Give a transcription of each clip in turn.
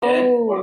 Oh.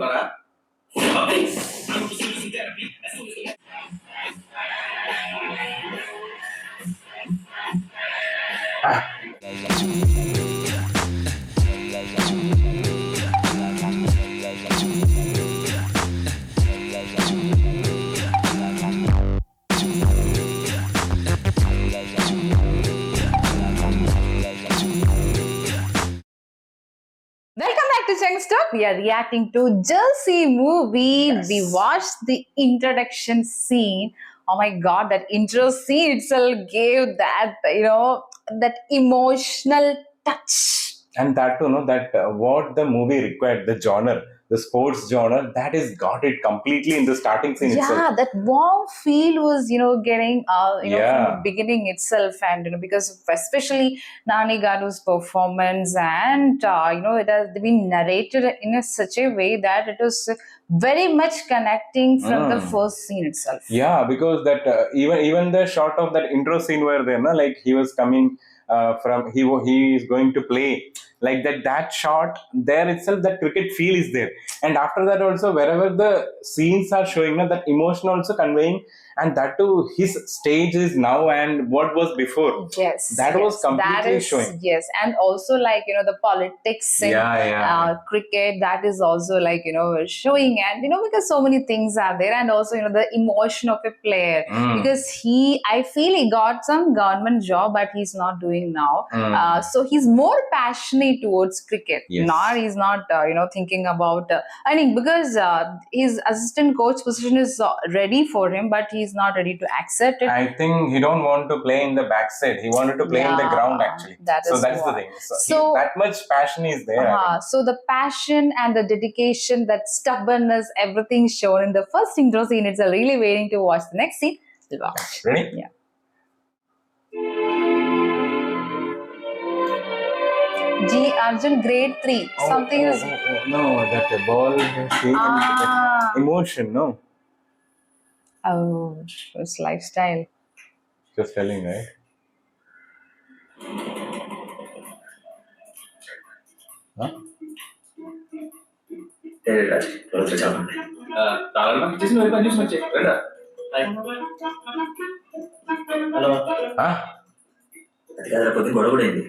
Welcome back to Chunk Stop. We are reacting to Jersey movie. Yes. We watched the introduction scene. Oh my god, that intro scene itself gave that, that emotional touch. And that to know that what the movie required, the genre, the sports genre, that is got it completely in the starting scene Yeah, itself. that warm feel was, getting, from Yeah. the beginning itself. And, because especially Nani Garu's performance and, it has been narrated in such a way that it was very much connecting from the first scene itself. Yeah, because that even the shot of that intro scene were there, na, like he was coming from he is going to play like that shot there itself, that cricket feel is there. And after that also, wherever the scenes are showing, na, that emotion also conveying, and that too his stage is now and what was before. Yes, That was yes, completely showing. yes, and also like the politics in cricket, that is also like showing, and because so many things are there, and also the emotion of a player, because I feel he got some government job, but he's not doing now. So he's more passionate towards cricket. Yes. He's not thinking about. I think because his assistant coach position is ready for him, but he's not ready to accept it. I think he don't want to play in the backside. He wanted to play in the Yeah, ground actually. that So is that's the what. thing. So- that much passion is there. I think. So the passion and the dedication, that stubbornness, everything shown in the first intro scene. It's really waiting to watch the next scene. We'll watch. Ready? Yeah. G. Arjun, grade 3. Something is. No, that ball emotion, no. Oh, it's lifestyle. Just telling, right? Huh? Hello Huh? అది కదా పొద్దున గొడవ కూడా అయింది.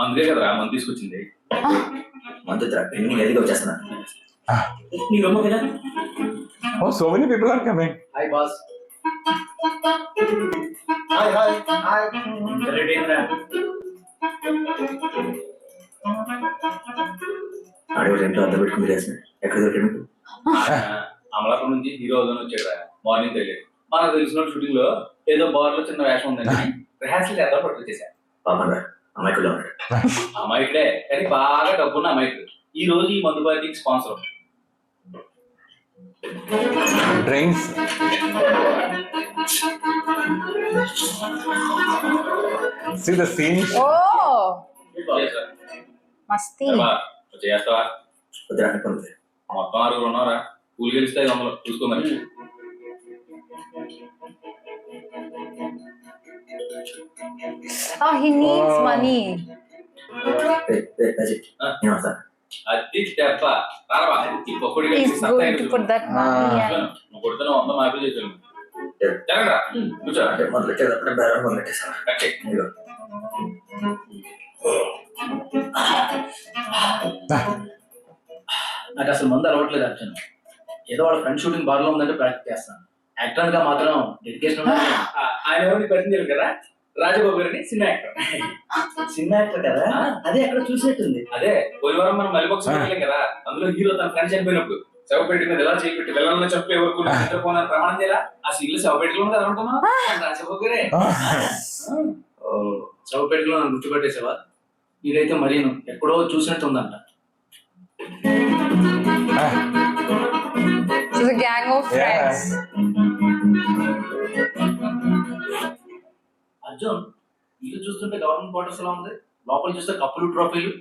అందుకే కదా మంది తీసుకొచ్చింది. మందు పెళ్లి ఎదిగి వచ్చేస్తున్నా. నీ రొమ్మ కదా. Oh, so many people are coming. Hi boss. Hi hi hi. Ready రా. ఆడవాడు రెండో అద్దం పెట్టుకుని వేసిన ఎక్కడ దొరికాడు? అమలాపురం నుంచి హీరో అవుదని వచ్చాడు. మార్నింగ్ తెలియదు. మనకు తెలిసిన షూటింగ్ లో ఏదో బార్ లో చిన్న వేషం ఉందని రిహార్సల్ చేద్దాం పట్టుకొచ్చేసా. పాపం రా అమాయకుల్లో ఉన్నాడు. అమాయకుడే కానీ బాగా డబ్బున్న అమాయకుడు. ఈ రోజు ఈ మందు పార్టీకి sponsor. Drinks. See the scene. Oh, masti. చేస్తావా? వద్దురా అనుకుంది. మొత్తం 6 ఉన్నారా? కూలి గెలిస్తే అందులో చూసుకోమని. Oh, he needs money. నేను వస్తాను. అది దెబ్బ రావా ఈ pakodi He's going to put that money and నువ్వు కొడుతున్న 100 మార్కులు చేసాను. జరగరా కూర్చో. అంటే మొదలెట్టేటప్పుడు బేరం మొదలెట్టేసాను. కట్టే. ఇదిగో. నాకు అసలు మందు అలవట్లేదు అర్జున్. ఏదో వాళ్ళ ఫ్రెండ్ షూటింగ్ బాగా ఉందంటే ప్రాక్టీస్ చేస్తాను. యాక్టర్ గా మాత్రం డెడికేషన్ ఆయన ఎవరిని పరిచయం కదా, రాజబాబు గారిని సినిమా యాక్టర్. సినిమా యాక్టర్ కదా, అదే అక్కడ చూసినట్టుంది. అదే పోయిన వారం మనం మలిబాక్స్ వెళ్ళాం కదా, అందులో హీరో తన ఫ్రెండ్ చనిపోయినప్పుడు శవపేట మీద ఎలా చేపెట్టి వెళ్ళాలని చెప్పే వరకు నిద్రపోయిన ప్రమాణం చేయాలా ఆ సీన్లో శవపేటలో ఉంది అనుకుంటున్నా. రాజబాబు గారే చౌపేటలో నన్ను గుర్తుపెట్టేసావా? ఇదైతే మరీ ఎక్కడో చూసినట్టు ఉందంట. so the gang of friends. Arjun, ఇల్లు చూస్తుంటే గవర్నమెంట్ క్వార్టర్స్ ఎలా ఉంది, లోపల చూస్తే కప్పులు ట్రోఫీలు.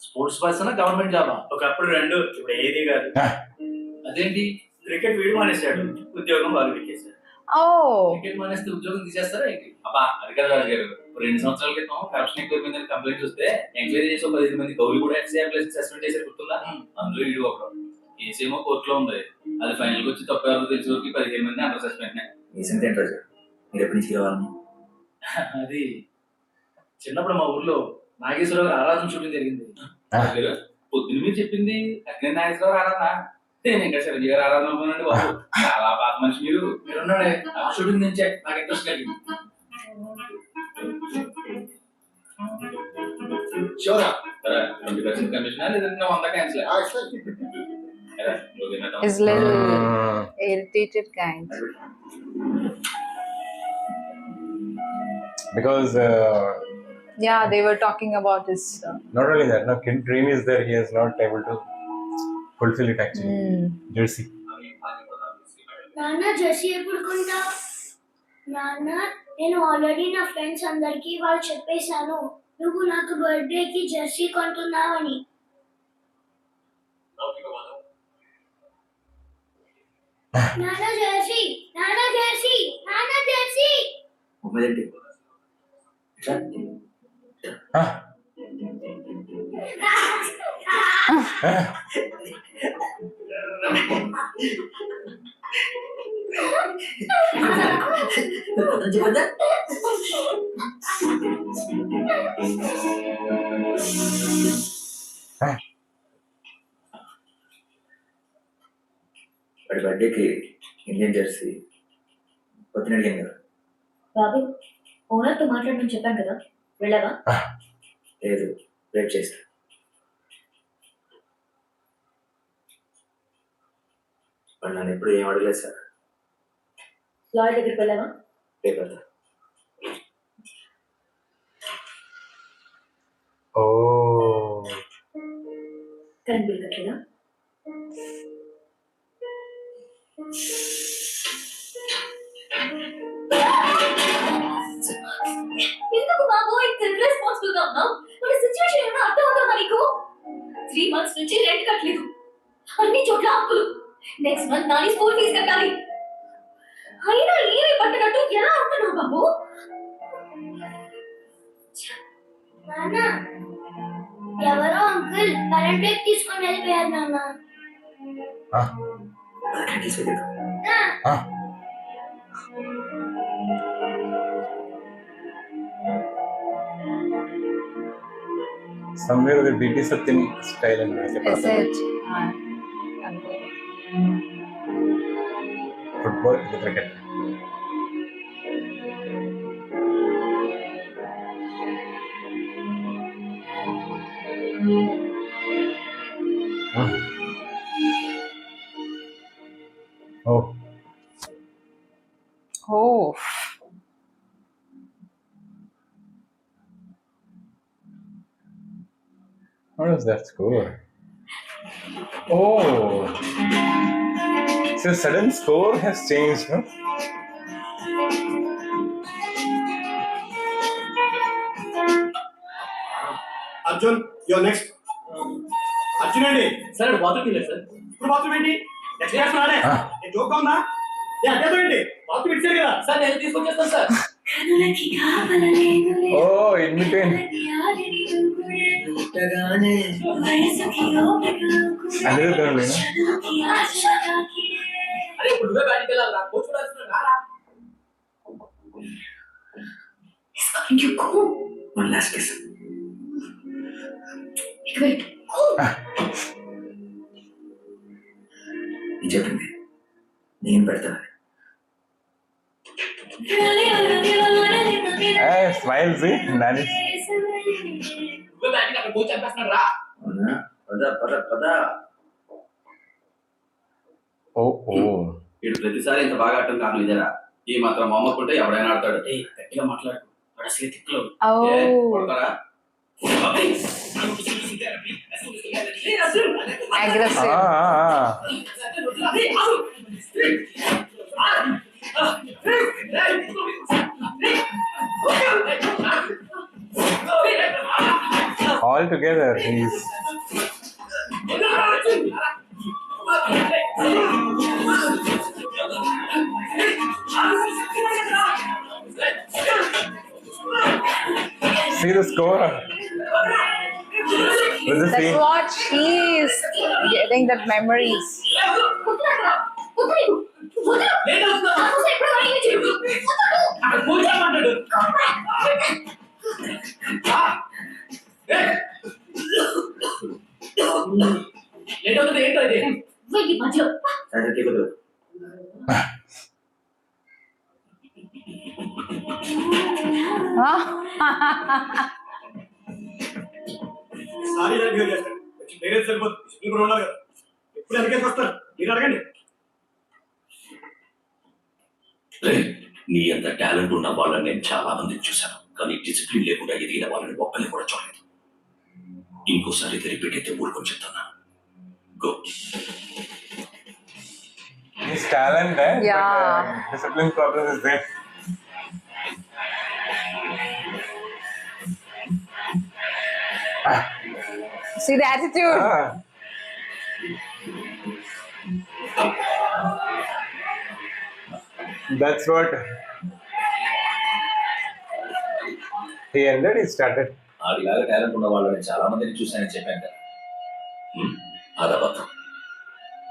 స్పోర్ట్స్ పర్సన్ గవర్నమెంట్ జాబా? ఒకప్పుడు రెండు, ఇప్పుడు ఏది కాదు. అదేంటి? క్రికెట్ వీడు మానేశాడు, ఉద్యోగం వాళ్ళు పెట్టేశాడు. Oh, క్రికెట్ మానేస్తే ఉద్యోగం తీసేస్తారా ఏంటి? అబ్బా అది కదా రాజు గారు, 2 సంవత్సరాల క్రితం కరప్షన్ ఎక్కువైపోయిందని కంప్లైంట్స్ వస్తే ఎంక్వైరీ చేసి 15 మంది కౌలు కూడా ఎఫ్సీఆర్ ప్లేస్ సస్పెండ్ చేశారు గుర్తుందా? అందులో వీడు ఒకడు. కేసు ఏమో కోర్టులో ఉంది. అది ఫైనల్ గా వచ్చి తప్పు ఎవరితో తెలిసి వరకు 15 మంది అండర్ సస్పెండ్. ఏంటో సార్ మీరు ఎప్పటి నుంచి కావాలని అది చిన్నప్పుడు మా ఊర్లో నాగేశ్వరరావు గారి ఆరాధన షూటింగ్ జరిగింది. పొద్దున్న మీరు చెప్పింది అక్కడ నాగేశ్వరరావు ఆరాధన, నేను ఇంకా చిరంజీవి గారు ఆరాధన అనుకున్నాండి బాబు. చాలా పాత మనిషి మీరున్నాడే ఆ షూటింగ్ నుంచే నాకు ఇంట్రెస్ట్ కలిగింది. షూరా 20% కమిషన్ లేదంటే 100 cancel. He's little irritated kind. Because Yeah, they were talking about his. not only that, no kid dream is there. He is not able to fulfill it actually. Jersey. నాన్న Jersey ఎప్పుడు కొంటావు? నాన్న నేను already నా friends అందరికి వాళ్ళు చెప్పేశాను నువ్వు నాకు బర్త్డేకి జెర్సీ కొంటున్నావని. నాన్న జెర్సీ, నాన్న జెర్సీ, నాన్న జెర్సీ. ఉమ్మేంటి చెప్పండి. వాడి బర్త్డేకి ఇండియన్ జెర్సీ పొద్దున అడిగాను కదా. బాబు ఓనర్తో మాట్లాడమని చెప్పాను కదా, వెళ్ళావా? లేదు, వెయిట్ చేస్తా. వాడు నన్ను ఎప్పుడు ఏం అడగలేదు సార్. లాయర్ దగ్గరికి వెళ్ళావా? లేకపోతే కరెంట్ బిల్ కట్టలేదా? ఎందుకు బాబు ఇంత ఇర్రెస్పాన్సిబుల్ గా ఉన్నావు? మన సిచువేషన్ ఏమన్నా అర్థమవుతుందా నీకు? 3 months నుంచి రెంట్ కట్టలేదు, అన్ని చోట్ల అప్పులు. Next month Nani school fees కట్టాలి. అయినా ఏమి పట్టనట్టు ఎలా ఉంటున్నావు బాబు? నాన్న ఎవరో అంకుల్ కరెంట్ బ్రేక్ తీసుకొని వెళ్ళిపోయారు నాన్న. Somewhere the DT Satyan style and Is it? football, the cricket. Oh. Oh. What is that score? Oh. So sudden score has changed, no? Arjun your next. Arjun అండి సార్ బాత్రూమ్ వెళ్ళారు sir. ఇప్పుడు bathroom ఏంటి? Next చేస్తున్నాడే నేను joke ఉందా? అదే ఏంటి bathroom ఇచ్చారు కదా సార్ నేను తీసుకొచ్చేస్తాను sir. Oh, in between. Anirudh only, no? అరే ఇప్పుడు నువ్వే బయటికి వెళ్ళాలి, కోచ్ కూడా వస్తున్నాడు రారా. One last kiss. నేను చెప్పింది నేను పెడతాను. Hey, smile, see? Nani. నువ్వే బయటికి అక్కడ కోచ్ చంపేస్తున్నాడు రా. అవునా? పద పద పద. Oh, oh. వీడు ప్రతిసారి ఇంత బాగా ఆడటం కారణం ఇదేరా. ఈ మాత్రం మొమ్మకుంటే ఎవడైనా ఆడతాడు. గట్టిగా మాట్లాడు, వాడు అసలే తిక్కలో. Oh. కొడతారా? Aggressive. All together, he's. score. With the That's scene. what she is getting that memories. అక్కడ కూర్చోమంటాడు లేట్ అవుతుంది ఏంటో ఇది వెయ్యి మధ్యలో సాయంత్రం కేక్ వద్దు. సారీ ఇలా బిహేవ్ చేస్తాడు. వచ్చి వేరే సరిపోతుంది. డిసిప్లిన్ కూడా ఉండాలి కదా. ఎప్పుడు వెనకేసి వస్తారు. మీరు అడగండి. నీ అంత టాలెంట్ ఉన్న వాళ్ళని నేను చాలా మందిని చూశాను, కానీ డిసిప్లిన్ లేకుండా ఎదిగిన వాళ్ళని ఒక్కరిని కూడా చూడలేదు. ఇంకోసారి ఇది రిపీట్ అయితే ఊరుకొని చెప్తున్నా. Go. His talent there, Yeah. but discipline problem is there. See the attitude. Ah. That's what he ended. He started. ఆడిలాగా టాలెంట్ ఉన్న వాళ్ళని చాలా మందిని చూశానని చెప్పాను కదా. అది అబద్ధం.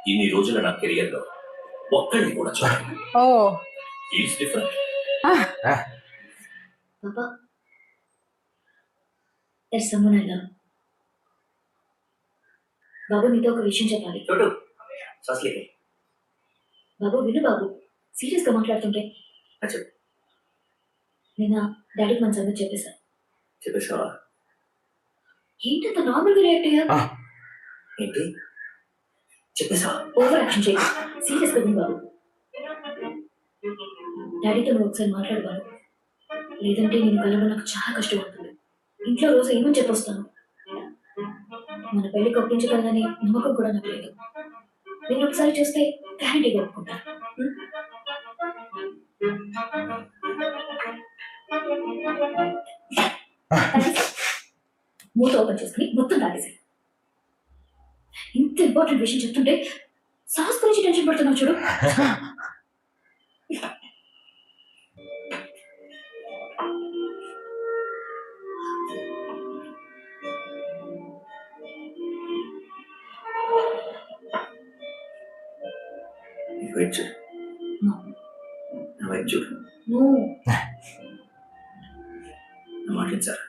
ఇన్ని రోజుల నా కెరియర్లో ఒక్కడిని కూడా చూడలేదు. Oh. Is different. Papa, there's someone I love. బాబు నీతో ఒక విషయం చెప్పాలి. చోటు సస్లికి బాబు విను బాబు, సీరియస్ గా మాట్లాడుతుంటే. చెప్పు. నిన్న డాడీకి మన సంగతి చెప్పేశా. చెప్పేసావా? ఏంటంత నార్మల్ గా రియాక్ట్ అయ్యా? ఏంటి చెప్పేసావా? ఓవర్ యాక్షన్ చేయి. సీరియస్ గా విను బాబు. డాడీతో నువ్వు ఒకసారి మాట్లాడు బాబు, లేదంటే నేను కలవడం నాకు చాలా కష్టం అవుతుంది. ఇంట్లో రోజు ఏమని చెప్పొస్తాను. మన పెళ్లికి ఒప్పించగలనని నమ్మకం కూడా నాకు లేదు. నేను ఒకసారి చూస్తే గ్యారంటీగా ఒప్పుకుంటా. మూత ఓపెన్ చేసుకుని మొత్తం తాగేసి. ఇంత ఇంపార్టెంట్ విషయం చెప్తుంటే సాస్ గురించి టెన్షన్ పడుతున్నావు చూడు. వెయిట్ చూడు. నా వైపు చూడు. నువ్వు నా మాట్లాడించారు.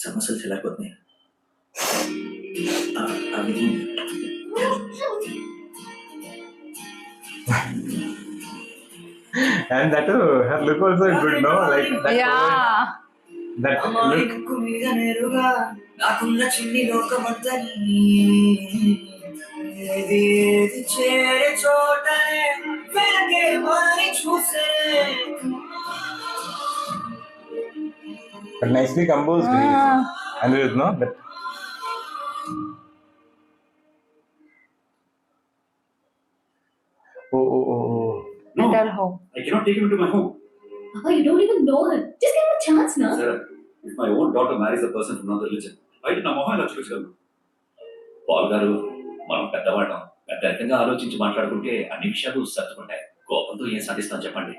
సమస్యలు చెల్లకపోతున్నాయి. అవి And that too, her look also is good, no? Like that. Yeah. That look. నాకున్న చిన్ని లోకమంతని ఏది చేరే చోటనే వెనకే వారిని చూసే. But nicely composed. Anirudh, no? That. Oh. No, At our home. I cannot take him into my home. Papa, you don't even know her. Just give her a chance now. Sarah, if my own daughter marries a person from another religion, బయట నా మొహం ఇలా చూపించగలను. Paul గారు, మనం పెద్దవాళ్ళం, పెద్ద రకంగా ఆలోచించి మాట్లాడుకుంటే అన్ని విషయాలు సర్దుకుంటాయి. కోపంతో ఏం సాధిస్తాను చెప్పండి.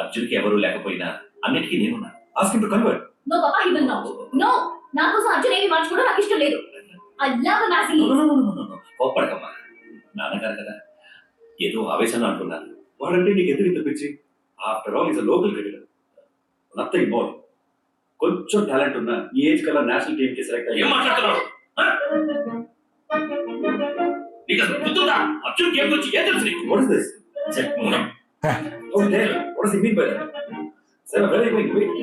అర్జున్కి ఎవరూ లేకపోయినా అన్నిటికీ నేనున్నా. Ask him to convert. No, Papa, he will not. No, నా కోసం అర్జున్ ఏమి మార్చుకోవడం నాకు ఇష్టం లేదు. I love him as he is. కోప్పడకమ్మా, నాన్నగారు కదా, ఏదో ఆవేశంలో అంటున్నారు. వాడంటే నీకు ఎందుకు ఇంత పిచ్చి? After all is a local cricketer, nothing more. కొంచెం టాలెంట్ ఉన్నా ఈ ఏజ్ కల్లా నేషనల్ టీమ్ కి సెలెక్ట్ అయ్యి ఏం మాట్లాడుతున్నావు? నీకు అసలు గుర్తుందా? అర్జున్ గేమ్ గురించి ఏం తెలుసు నీకు? What is this? చెక్ మూనం. Oh dear, what does it mean by that? Sir very quick wait.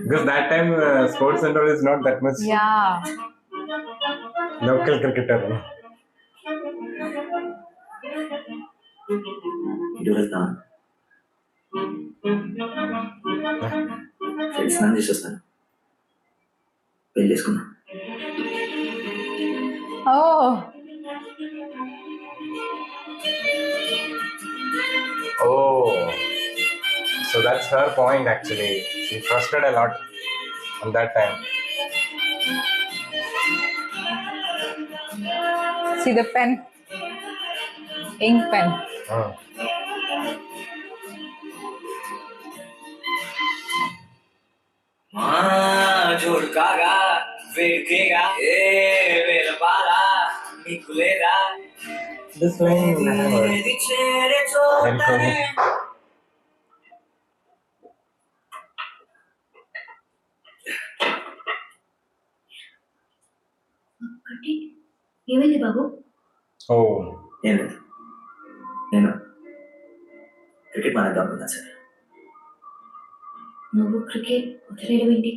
Because that time sports and all is not that much Yeah. local cricketer. ఇటు వెళ్తా ఫ్రెండ్స్ స్నానం చేసి వస్తాను. పెళ్లి చేసుకున్నా. Oh. Oh. So that's her point actually. She trusted a lot on that time. See the pen. Ink pen. Hmm. జోడుకాగా వేడికేగా ఏ వేల పాల నీకు లేదా This line I have heard. ఏది చేరే చోటనే ఒకటి ఏమైంది బాబు? Oh, ఏం లేదు నేను క్రికెట్ మానేద్దాం అనుకున్నాను సార్. నువ్వు క్రికెట్ వదిలేయడం ఏంటి?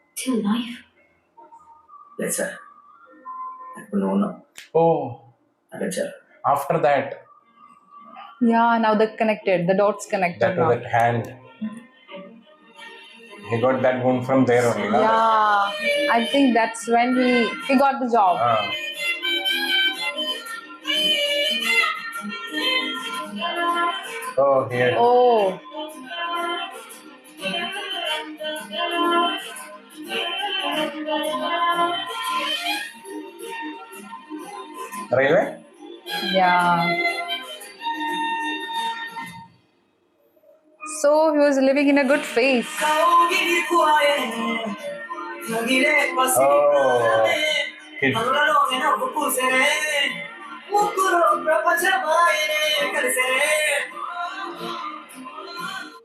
It's your life. లేదు సార్, ఇప్పుడు నువ్వు ఉన్నావు oh. అదే sir. After that, Yeah, now they're connected. The dots connected that now. was that hand. He got that wound from there only. no? Yeah, I think that's when he got the job. Ah. Oh, here. Oh, Railway? yeah. So he was living in a good phase. Oh, kid.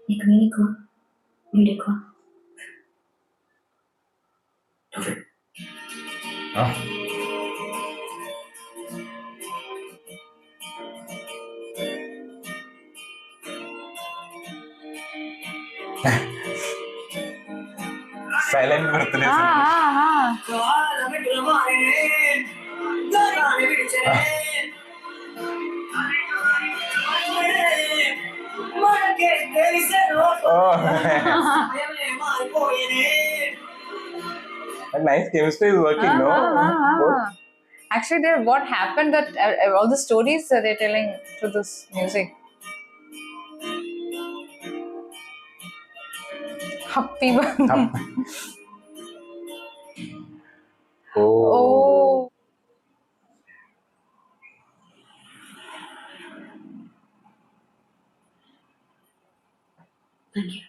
నీకు నేను ఎక్కువ, వీడు ఎక్కువ. నువ్వే. Ah. Silent birthday. Ah. Oh, nice chemistry is working, no? Both. Actually, what happened that all the stories they're telling to this music. Happy birthday. Oh. Oh. Thank you.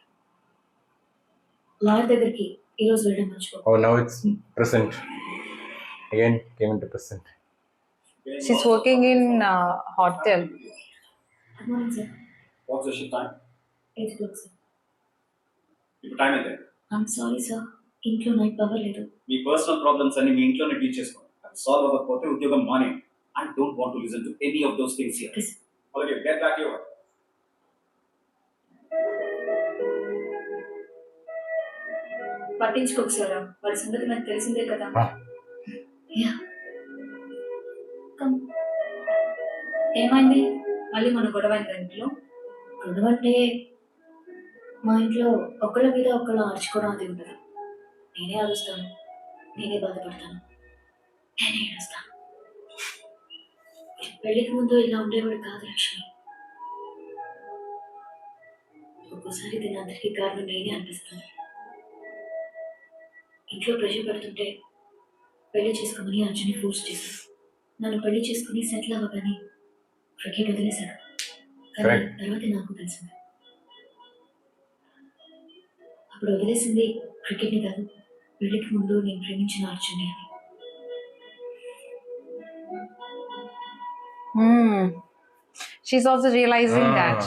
Lawyer దగ్గరికి ఈరోజు వెళ్ళడం మర్చిపో. Oh, now it's present. Again came into present. She's working in hotel. Good morning sir. What's the shift time? 8 o'clock sir. ఇప్పుడు time అయితే I'm sorry sir, ఇంట్లో night power లేదు. మీ personal problems అన్ని మీ ఇంట్లోనే డీల్ చేసుకోండి. అది సాల్వ్ అవ్వకపోతే ఉద్యోగం మానే. I don't want to listen to any of those things here. Please. Okay, get back your. పట్టించుకోకు సార్, వాడి సంగతి నాకు తెలిసిందే కదా. Ah. Yeah come. ఏమైంది? మళ్ళీ మన గొడవ అయిందా ఇంట్లో? గొడవ అంటే మా ఇంట్లో ఒకళ్ళ మీద ఒకళ్ళు ఆర్చుకోవడం అది ఉండదు. నేనే అరుస్తాను, నేనే బాధపడతాను, నేనే ఏడుస్తాను. పెళ్ళికి ముందు ఇలా ఉండేవాడు కాదు లక్ష్మి. ఒక్కోసారి దీని అందరికీ కారణం నేనే అనిపిస్తాను. ఇంట్లో ప్రెషర్ పెడుతుంటే పెళ్లి చేసుకోమని అర్జున్ని ఫోర్స్ చేశాను. నన్ను పెళ్లి చేసుకుని సెటిల్ అవ్వగానే క్రికెట్ వదిలేశాడు. కానీ Correct. తర్వాత నాకు తెలిసింది అప్పుడు వదిలేసింది క్రికెట్ని కాదు, పెళ్లికి ముందు నేను ప్రేమించిన అర్జున్ని అని. She's also realizing that.